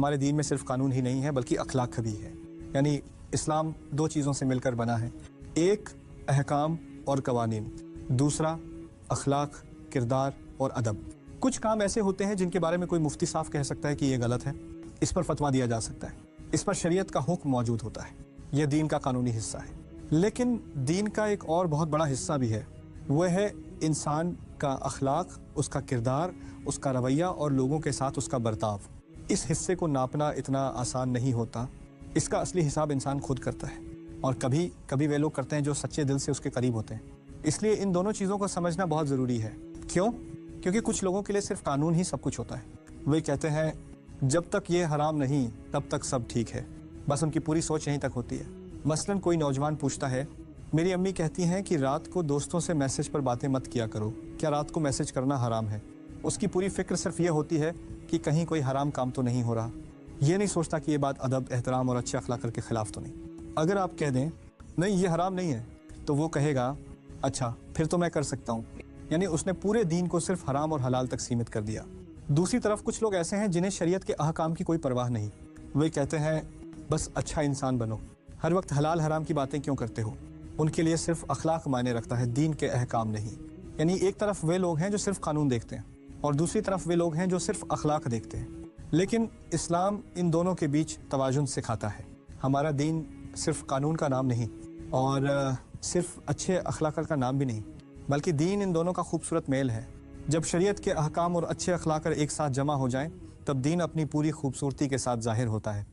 ہمارے دین میں صرف قانون ہی نہیں ہے بلکہ اخلاق بھی ہے. یعنی اسلام دو چیزوں سے مل کر بنا ہے. ایک احکام اور قوانین، دوسرا اخلاق، کردار اور ادب. کچھ کام ایسے ہوتے ہیں جن کے بارے میں کوئی مفتی صاف کہہ سکتا ہے کہ یہ غلط ہے، اس پر فتویٰ دیا جا سکتا ہے، اس پر شریعت کا حکم موجود ہوتا ہے، یہ دین کا قانونی حصہ ہے. لیکن دین کا ایک اور بہت بڑا حصہ بھی ہے، وہ ہے انسان کا اخلاق، اس کا کردار، اس کا رویہ اور لوگوں کے ساتھ اس کا برتاؤ. اس حصے کو ناپنا اتنا آسان نہیں ہوتا. اس کا اصلی حساب انسان خود کرتا ہے، اور کبھی کبھی وہ لوگ کرتے ہیں جو سچے دل سے اس کے قریب ہوتے ہیں. اس لیے ان دونوں چیزوں کو سمجھنا بہت ضروری ہے. کیوں؟ کیونکہ کچھ لوگوں کے لیے صرف قانون ہی سب کچھ ہوتا ہے. وہ کہتے ہیں جب تک یہ حرام نہیں تب تک سب ٹھیک ہے. بس ان کی پوری سوچ یہیں تک ہوتی ہے. مثلاً کوئی نوجوان پوچھتا ہے، میری امی کہتی ہیں کہ رات کو دوستوں سے میسج پر باتیں مت کیا کرو، کیا رات کو میسج کرنا حرام ہے؟ اس کی پوری فکر صرف یہ ہوتی ہے کہ کہیں کوئی حرام کام تو نہیں ہو رہا. یہ نہیں سوچتا کہ یہ بات ادب، احترام اور اچھے اخلاق کے خلاف تو نہیں. اگر آپ کہہ دیں نہیں یہ حرام نہیں ہے تو وہ کہے گا اچھا پھر تو میں کر سکتا ہوں. یعنی اس نے پورے دین کو صرف حرام اور حلال تک سیمت کر دیا. دوسری طرف کچھ لوگ ایسے ہیں جنہیں شریعت کے احکام کی کوئی پرواہ نہیں. وہ کہتے ہیں بس اچھا انسان بنو، ہر وقت حلال حرام کی باتیں کیوں کرتے ہو؟ ان کے لیے صرف اخلاق معنی رکھتا ہے، دین کے احکام نہیں. یعنی ایک طرف وہ لوگ ہیں جو صرف قانون دیکھتے ہیں اور دوسری طرف وہ لوگ ہیں جو صرف اخلاق دیکھتے ہیں. لیکن اسلام ان دونوں کے بیچ توازن سکھاتا ہے. ہمارا دین صرف قانون کا نام نہیں اور صرف اچھے اخلاق کا نام بھی نہیں، بلکہ دین ان دونوں کا خوبصورت میل ہے. جب شریعت کے احکام اور اچھے اخلاق ایک ساتھ جمع ہو جائیں تب دین اپنی پوری خوبصورتی کے ساتھ ظاہر ہوتا ہے.